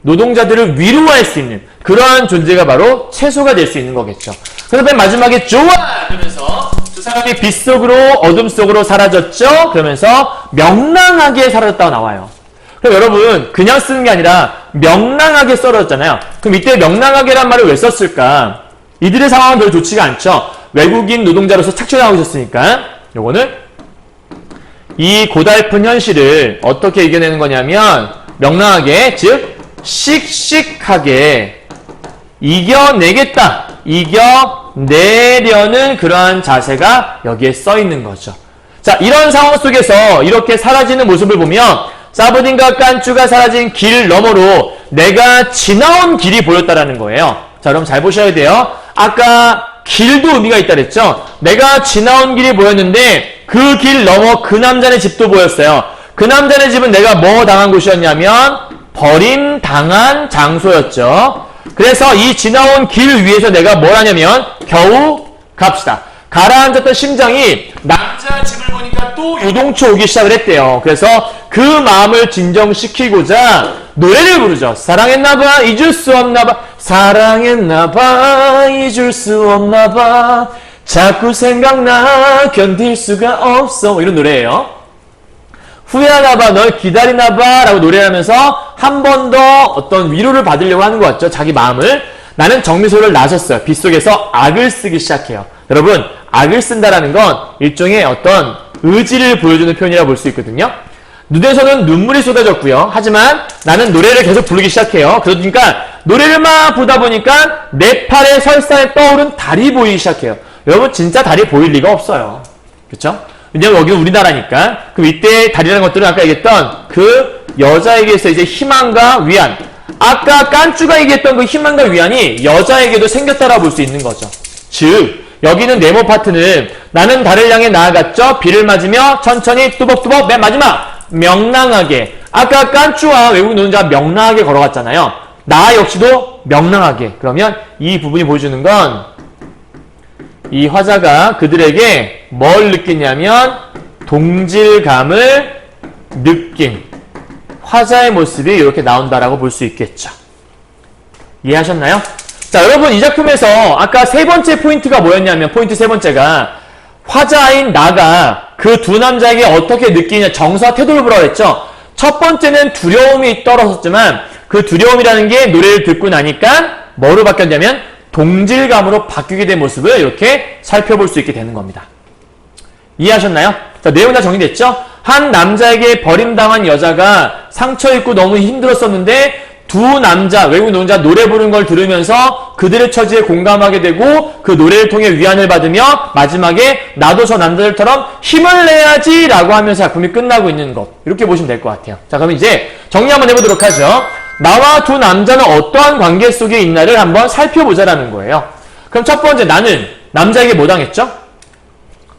노동자들을 위로할 수 있는 그러한 존재가 바로 채소가 될 수 있는 거겠죠. 그래서 맨 마지막에 좋아! 그러면서 두 사람이 빛 속으로 어둠 속으로 사라졌죠? 그러면서 명랑하게 사라졌다고 나와요. 그럼 여러분 그냥 쓰는 게 아니라 명랑하게 썰어졌잖아요. 그럼 이때 명랑하게란 말을 왜 썼을까? 이들의 상황은 별로 좋지가 않죠. 외국인 노동자로서 착취당하고 있었으니까. 요거는 이 고달픈 현실을 어떻게 이겨내는 거냐면 명랑하게, 즉 씩씩하게 이겨내겠다, 이겨내려는 그러한 자세가 여기에 써 있는 거죠. 자, 이런 상황 속에서 이렇게 사라지는 모습을 보면 사부딘과 깐쭈가 사라진 길 너머로 내가 지나온 길이 보였다라는 거예요. 자, 그럼 잘 보셔야 돼요. 아까 길도 의미가 있다 그랬죠? 내가 지나온 길이 보였는데 그 길 너머 그 남자네 집도 보였어요. 그 남자네 집은 내가 뭐 당한 곳이었냐면 버림당한 장소였죠. 그래서 이 지나온 길 위에서 내가 뭘 하냐면 겨우 갑시다. 가라앉았던 심장이 남자 집을 보니까 또 요동쳐 오기 시작을 했대요. 그래서 그 마음을 진정시키고자 노래를 부르죠. 사랑했나봐 잊을 수 없나봐 사랑했나봐 잊을 수 없나봐 자꾸 생각나 견딜 수가 없어 이런 노래예요. 후회하나봐 널 기다리나봐 라고 노래를 하면서 한 번 더 어떤 위로를 받으려고 하는 것 같죠. 자기 마음을. 나는 정미소를 나섰어요. 빗속에서 악을 쓰기 시작해요. 여러분 악을 쓴다라는 건 일종의 어떤 의지를 보여주는 표현이라고 볼 수 있거든요. 눈에서는 눈물이 쏟아졌고요. 하지만 나는 노래를 계속 부르기 시작해요. 그러니까 노래를 막 보다 보니까 내 팔에 설산에 떠오른 달이 보이기 시작해요. 여러분 진짜 달이 보일 리가 없어요. 그렇죠? 왜냐면 여기는 우리나라니까. 그럼 이때 달이라는 것들은 아까 얘기했던 그 여자에게서 이제 희망과 위안. 아까 깐쭈가 얘기했던 그 희망과 위안이 여자에게도 생겼다라고 볼 수 있는 거죠. 즉 여기는 네모 파트는 나는 달을 향해 나아갔죠. 비를 맞으며 천천히 뚜벅뚜벅 맨 마지막 명랑하게. 아까 깐쭈와 외국 노동자가 명랑하게 걸어갔잖아요. 나 역시도 명랑하게. 그러면 이 부분이 보여주는 건 이 화자가 그들에게 뭘 느끼냐면 동질감을 느낀 화자의 모습이 이렇게 나온다라고 볼 수 있겠죠. 이해하셨나요? 자, 여러분 이 작품에서 아까 세 번째 포인트가 뭐였냐면 포인트 세 번째가 화자인 나가 그 두 남자에게 어떻게 느끼냐 정서와 태도를 보라고 했죠. 첫 번째는 두려움이 떨어졌지만 그 두려움이라는 게 노래를 듣고 나니까 뭐로 바뀌었냐면 동질감으로 바뀌게 된 모습을 이렇게 살펴볼 수 있게 되는 겁니다. 이해하셨나요? 자, 내용 다 정리됐죠? 한 남자에게 버림당한 여자가 상처 입고 너무 힘들었었는데 두 남자, 외국 노동자 노래 부르는 걸 들으면서 그들의 처지에 공감하게 되고 그 노래를 통해 위안을 받으며 마지막에 나도 저 남자들처럼 힘을 내야지 라고 하면서 작품이 끝나고 있는 것. 이렇게 보시면 될 것 같아요. 자, 그럼 이제 정리 한번 해보도록 하죠. 나와 두 남자는 어떠한 관계 속에 있나를 한번 살펴보자라는 거예요. 그럼 첫 번째 나는 남자에게 뭐 당했죠?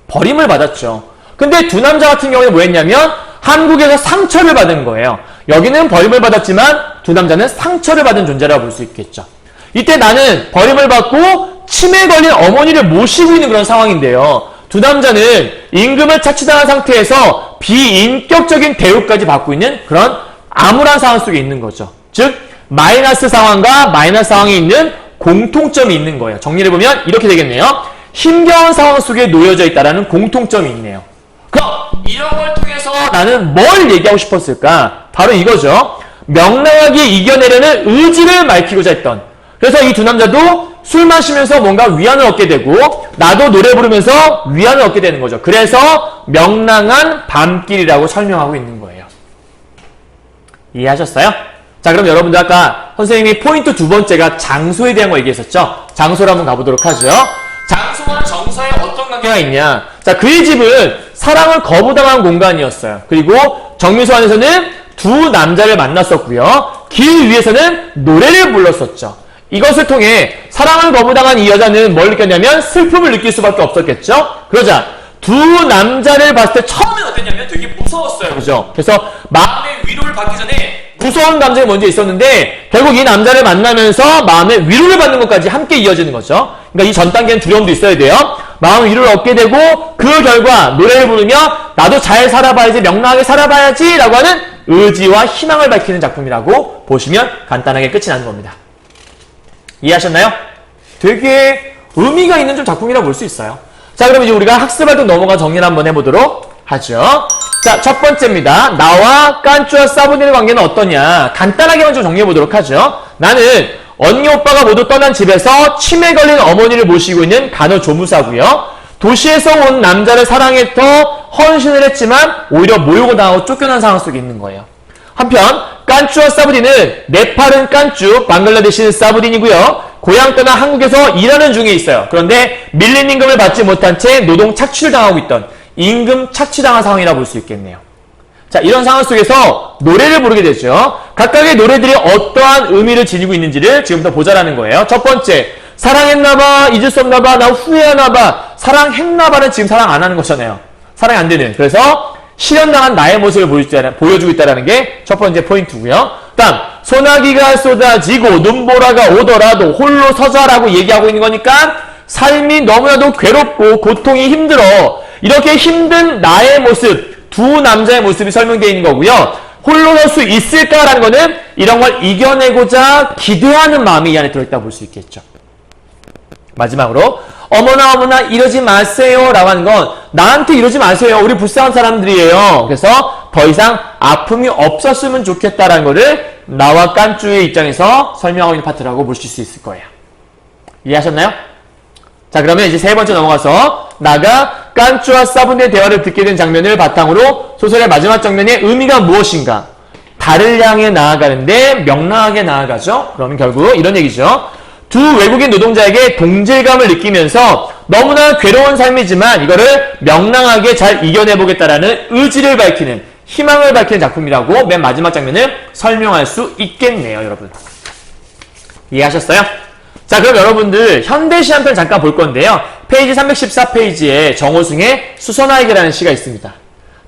버림을 받았죠. 근데 두 남자 같은 경우에 뭐 했냐면 한국에서 상처를 받은 거예요. 여기는 버림을 받았지만 두 남자는 상처를 받은 존재라고 볼 수 있겠죠. 이때 나는 버림을 받고 치매에 걸린 어머니를 모시고 있는 그런 상황인데요. 두 남자는 임금을 착취당한 상태에서 비인격적인 대우까지 받고 있는 그런 암울한 상황 속에 있는 거죠. 즉 마이너스 상황과 마이너스 상황에 있는 공통점이 있는 거예요. 정리를 해보면 이렇게 되겠네요. 힘겨운 상황 속에 놓여져 있다는 공통점이 있네요. 그럼 이런 걸 통해서 나는 뭘 얘기하고 싶었을까? 바로 이거죠. 명랑하게 이겨내려는 의지를 밝히고자 했던. 그래서 이 두 남자도 술 마시면서 뭔가 위안을 얻게 되고 나도 노래 부르면서 위안을 얻게 되는 거죠. 그래서 명랑한 밤길이라고 설명하고 있는 거예요. 이해하셨어요? 자, 그럼 여러분들 아까 선생님이 포인트 두 번째가 장소에 대한 거 얘기했었죠? 장소로 한번 가보도록 하죠. 장소와 정서에 어떤 관계가 있냐? 자, 그의 집은 사랑을 거부당한 공간이었어요. 그리고 정미소 안에서는 두 남자를 만났었고요. 길 위에서는 노래를 불렀었죠. 이것을 통해 사랑을 거부당한 이 여자는 뭘 느꼈냐면 슬픔을 느낄 수밖에 없었겠죠? 그러자 두 남자를 봤을 때 처음엔 어땠냐면 되게 무서웠어요. 그죠? 그래서 마음의 위로를 받기 전에 무서운 감정이 먼저 있었는데 결국 이 남자를 만나면서 마음의 위로를 받는 것까지 함께 이어지는 거죠. 그러니까 이 전 단계는 두려움도 있어야 돼요. 마음의 위로를 얻게 되고 그 결과 노래를 부르며 나도 잘 살아봐야지 명랑하게 살아봐야지 라고 하는 의지와 희망을 밝히는 작품이라고 보시면 간단하게 끝이 나는 겁니다. 이해하셨나요? 되게 의미가 있는 좀 작품이라고 볼 수 있어요. 자, 그럼 이제 우리가 학습활동 넘어가 정리를 한번 해보도록 하죠. 자, 첫 번째입니다. 나와 깐쭈와 사부딘의 관계는 어떠냐? 간단하게만 좀 정리해보도록 하죠. 나는 언니 오빠가 모두 떠난 집에서 치매 걸린 어머니를 모시고 있는 간호조무사고요. 도시에서 온 남자를 사랑해서 헌신을 했지만 오히려 모욕을 당하고 쫓겨난 상황 속에 있는 거예요. 한편 깐쭈와 사부딘은 네팔은 깐쭈, 방글라데시는 사부딘이고요. 고향 떠나 한국에서 일하는 중에 있어요. 그런데 밀린 임금을 받지 못한 채 노동 착취를 당하고 있던 임금 착취당한 상황이라 볼 수 있겠네요. 자, 이런 상황 속에서 노래를 부르게 되죠. 각각의 노래들이 어떠한 의미를 지니고 있는지를 지금부터 보자라는 거예요. 첫 번째, 사랑했나봐, 잊을 수 없나봐, 나 후회하나봐. 사랑했나봐는 지금 사랑 안 하는 거잖아요. 사랑이 안 되는. 그래서 실현당한 나의 모습을 보여주고 있다는 게 첫 번째 포인트고요. 다음, 소나기가 쏟아지고 눈보라가 오더라도 홀로 서자라고 얘기하고 있는 거니까 삶이 너무나도 괴롭고 고통이 힘들어. 이렇게 힘든 나의 모습, 두 남자의 모습이 설명되어 있는 거고요. 홀로 설 수 있을까라는 거는 이런 걸 이겨내고자 기대하는 마음이 이 안에 들어있다고 볼 수 있겠죠. 마지막으로 어머나 어머나 이러지 마세요 라고 하는 건 나한테 이러지 마세요. 우리 불쌍한 사람들이에요. 그래서 더 이상 아픔이 없었으면 좋겠다라는 거를 나와 깐쭈의 입장에서 설명하고 있는 파트라고 보실 수 있을 거예요. 이해하셨나요? 자, 그러면 이제 세 번째 넘어가서 나가 깐쭈와 사분의 대화를 듣게 된 장면을 바탕으로 소설의 마지막 장면의 의미가 무엇인가? 달을 향해 나아가는데 명랑하게 나아가죠. 그러면 결국 이런 얘기죠. 두 외국인 노동자에게 동질감을 느끼면서 너무나 괴로운 삶이지만 이거를 명랑하게 잘 이겨내보겠다라는 의지를 밝히는, 희망을 밝히는 작품이라고 맨 마지막 장면을 설명할 수 있겠네요, 여러분. 이해하셨어요? 자, 그럼 여러분들 현대시 한 편 잠깐 볼 건데요. 페이지 314페이지에 정호승의 수선화에게라는 시가 있습니다.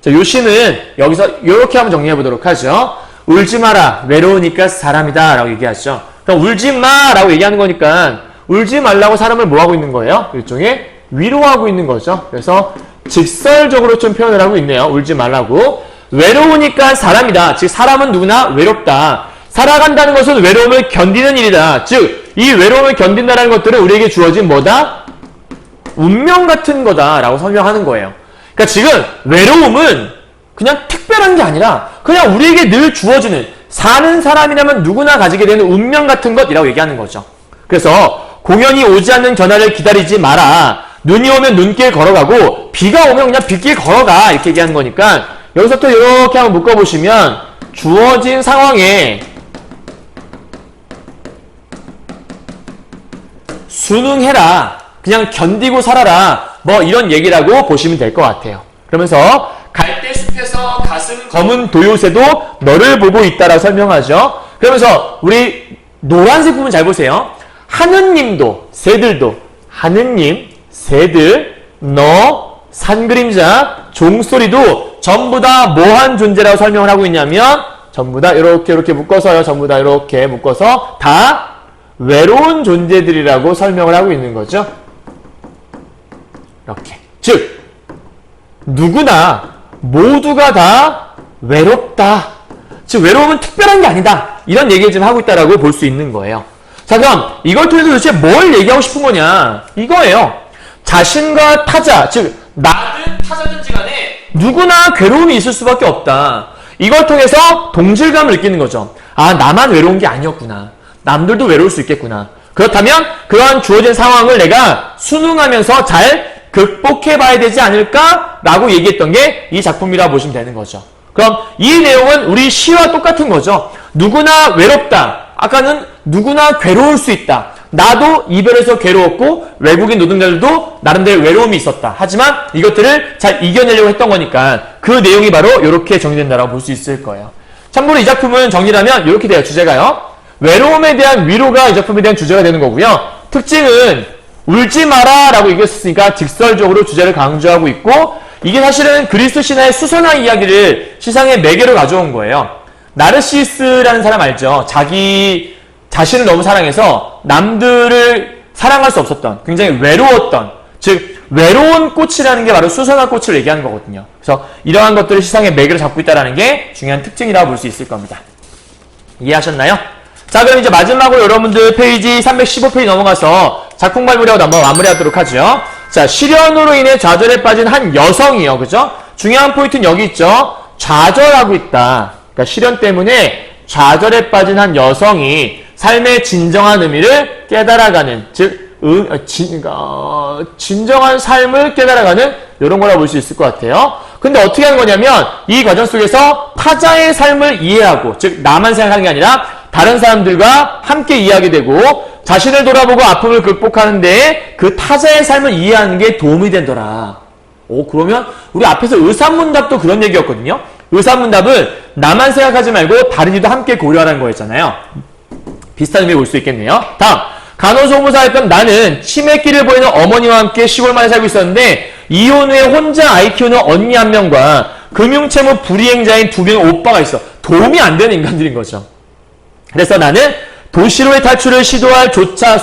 자, 요 시는 여기서 이렇게 한번 정리해 보도록 하죠. 울지 마라, 외로우니까 사람이다 라고 얘기하죠. 그럼 울지 마라고 얘기하는 거니까 울지 말라고 사람을 뭐하고 있는 거예요? 일종의 위로하고 있는 거죠. 그래서 직설적으로 좀 표현을 하고 있네요. 울지 말라고. 외로우니까 사람이다. 즉 사람은 누구나 외롭다. 살아간다는 것은 외로움을 견디는 일이다. 즉 이 외로움을 견딘다는 것들은 우리에게 주어진 뭐다? 운명 같은 거다라고 설명하는 거예요. 그러니까 지금 외로움은 그냥 특별한 게 아니라 그냥 우리에게 늘 주어지는, 사는 사람이라면 누구나 가지게 되는 운명 같은 것이라고 얘기하는 거죠. 그래서 공연이 오지 않는 견학을 기다리지 마라. 눈이 오면 눈길 걸어가고 비가 오면 그냥 빗길 걸어가. 이렇게 얘기하는 거니까 여기서 또 이렇게 한번 묶어보시면 주어진 상황에 순응해라. 그냥 견디고 살아라. 뭐 이런 얘기라고 보시면 될 것 같아요. 그러면서 갈대숲에서 가슴 검은 도요새도 너를 보고 있다라고 설명하죠. 그러면서 우리 노란색 부분 잘 보세요. 하느님도, 새들도, 하느님, 새들, 너, 산그림자, 종소리도 전부 다 뭐한 존재라고 설명을 하고 있냐면 전부 다 이렇게 묶어서요. 전부 다 이렇게 묶어서 다 외로운 존재들이라고 설명을 하고 있는 거죠. 이렇게. 즉 누구나 모두가 다 외롭다. 즉 외로움은 특별한 게 아니다. 이런 얘기를 지금 하고 있다라고 볼 수 있는 거예요. 자, 그럼 이걸 통해서 도대체 뭘 얘기하고 싶은 거냐? 이거예요. 자신과 타자, 즉 나든 타자든지 간에 누구나 괴로움이 있을 수밖에 없다. 이걸 통해서 동질감을 느끼는 거죠. 아, 나만 외로운 게 아니었구나. 남들도 외로울 수 있겠구나. 그렇다면 그러한 주어진 상황을 내가 순응하면서 잘 극복해봐야 되지 않을까라고 얘기했던 게 이 작품이라고 보시면 되는 거죠. 그럼 이 내용은 우리 시와 똑같은 거죠. 누구나 외롭다. 아까는 누구나 괴로울 수 있다. 나도 이별해서 괴로웠고 외국인 노동자들도 나름대로 외로움이 있었다. 하지만 이것들을 잘 이겨내려고 했던 거니까 그 내용이 바로 이렇게 정리된다고 볼 수 있을 거예요. 참고로 이 작품은 정리하면 이렇게 돼요. 주제가요. 외로움에 대한 위로가 이 작품에 대한 주제가 되는 거고요. 특징은 울지 마라 라고 얘기했으니까 직설적으로 주제를 강조하고 있고 이게 사실은 그리스 신화의 수선화 이야기를 시상의 매개로 가져온 거예요. 나르시스라는 사람 알죠? 자기 자신을 너무 사랑해서 남들을 사랑할 수 없었던, 굉장히 외로웠던, 즉 외로운 꽃이라는 게 바로 수선화 꽃을 얘기하는 거거든요. 그래서 이러한 것들을 시상의 매개로 잡고 있다는 게 중요한 특징이라고 볼 수 있을 겁니다. 이해하셨나요? 자, 그럼 이제 마지막으로 여러분들 페이지 315페이지 넘어가서 작품 발굴하고 한번 마무리하도록 하죠. 자, 실연으로 인해 좌절에 빠진 한 여성이요. 그죠? 중요한 포인트는 여기 있죠. 좌절하고 있다. 그러니까 실연 때문에 좌절에 빠진 한 여성이 삶의 진정한 의미를 깨달아가는, 즉 진정한 삶을 깨달아가는 이런 거라고 볼 수 있을 것 같아요. 근데 어떻게 하는 거냐면 이 과정 속에서 타자의 삶을 이해하고, 즉 나만 생각하는 게 아니라 다른 사람들과 함께 이해하게 되고 자신을 돌아보고 아픔을 극복하는데 그 타자의 삶을 이해하는 게 도움이 되더라. 그러면 우리 앞에서 의산문답도 그런 얘기였거든요. 의산문답은 나만 생각하지 말고 다른 이도 함께 고려하라는 거였잖아요. 비슷한 의미 볼 수 있겠네요. 다음, 간호조무사였던 나는 치매길을 보이는 어머니와 함께 시골만에 살고 있었는데 이혼 후에 혼자 아이 키우는 언니 한 명과 금융채무 불이행자인 두 명의 오빠가 있어. 도움이 안 되는 인간들인 거죠. 그래서 나는 도시로의 탈출을 시도할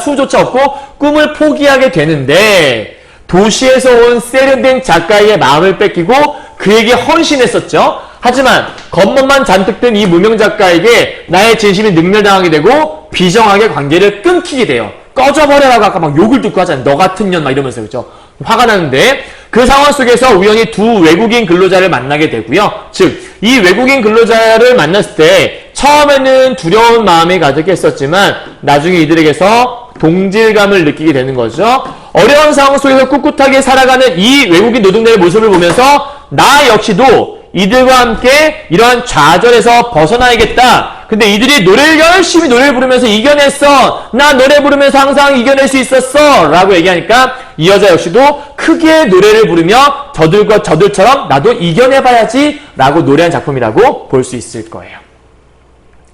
수조차 없고 꿈을 포기하게 되는데 도시에서 온 세련된 작가의 마음을 뺏기고 그에게 헌신했었죠. 하지만 겉멋만 잔뜩 든 이 무명 작가에게 나의 진심이 능멸당하게 되고 비정하게 관계를 끊기게 돼요. 꺼져버려라고 아까 막 욕을 듣고 하잖아요. 너 같은 년 막 이러면서 그죠? 화가 나는데 그 상황 속에서 우연히 두 외국인 근로자를 만나게 되고요. 즉, 이 외국인 근로자를 만났을 때 처음에는 두려운 마음이 가득했었지만 나중에 이들에게서 동질감을 느끼게 되는 거죠. 어려운 상황 속에서 꿋꿋하게 살아가는 이 외국인 노동자의 모습을 보면서 나 역시도 이들과 함께 이러한 좌절에서 벗어나야겠다. 근데 이들이 열심히 노래를 부르면서 이겨냈어. 나 노래 부르면서 항상 이겨낼 수 있었어. 라고 얘기하니까 이 여자 역시도 크게 노래를 부르며 저들처럼 나도 이겨내봐야지. 라고 노래한 작품이라고 볼 수 있을 거예요.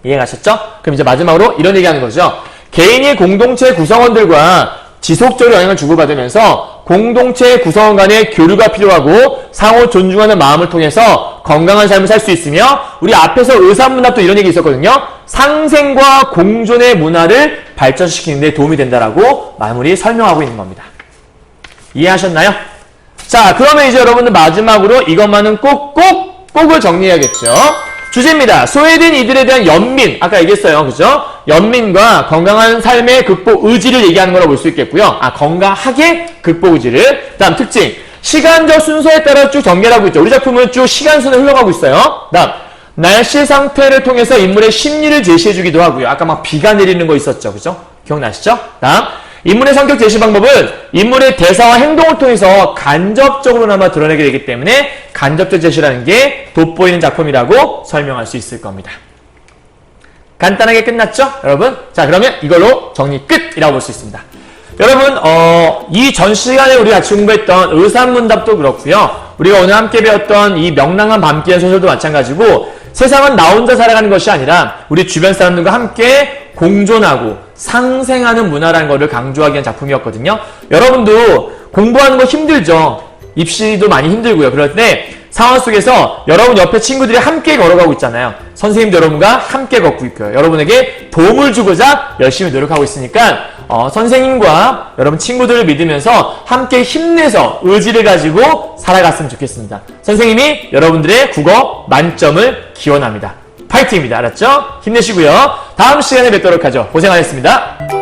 이해가셨죠? 그럼 이제 마지막으로 이런 얘기하는 거죠. 개인이 공동체 구성원들과 지속적으로 영향을 주고받으면서 공동체 구성원 간의 교류가 필요하고 상호 존중하는 마음을 통해서 건강한 삶을 살 수 있으며 우리 앞에서 의산문답도 이런 얘기 있었거든요. 상생과 공존의 문화를 발전시키는 데 도움이 된다라고 마무리 설명하고 있는 겁니다. 이해하셨나요? 자, 그러면 이제 여러분들 마지막으로 이것만은 꼭을 정리해야겠죠. 주제입니다. 소외된 이들에 대한 연민. 아까 얘기했어요. 그죠? 연민과 건강한 삶의 극복 의지를 얘기하는 거라고 볼 수 있겠고요. 건강하게 극복 의지를. 다음 특징. 시간적 순서에 따라 쭉 전개를 하고 있죠. 우리 작품은 쭉 시간순에 흘러가고 있어요. 다음. 날씨 상태를 통해서 인물의 심리를 제시해주기도 하고요. 아까 막 비가 내리는 거 있었죠. 그죠? 기억나시죠? 다음. 인물의 성격 제시 방법은 인물의 대사와 행동을 통해서 간접적으로나마 드러내게 되기 때문에 간접적 제시라는 게 돋보이는 작품이라고 설명할 수 있을 겁니다. 간단하게 끝났죠? 여러분? 자, 그러면 이걸로 정리 끝이라고 볼 수 있습니다. 여러분, 이 전 시간에 우리가 같이 공부했던 의산문답도 그렇고요. 우리가 오늘 함께 배웠던 이 명랑한 밤길의 소설도 마찬가지고 세상은 나 혼자 살아가는 것이 아니라 우리 주변 사람들과 함께 공존하고 상생하는 문화라는 것을 강조하기 위한 작품이었거든요. 여러분도 공부하는 거 힘들죠. 입시도 많이 힘들고요. 그럴 때 상황 속에서 여러분 옆에 친구들이 함께 걸어가고 있잖아요. 선생님도 여러분과 함께 걷고 있고요. 여러분에게 도움을 주고자 열심히 노력하고 있으니까 선생님과 여러분 친구들을 믿으면서 함께 힘내서 의지를 가지고 살아갔으면 좋겠습니다. 선생님이 여러분들의 국어 만점을 기원합니다. 파이팅입니다. 알았죠? 힘내시고요. 다음 시간에 뵙도록 하죠. 고생하셨습니다.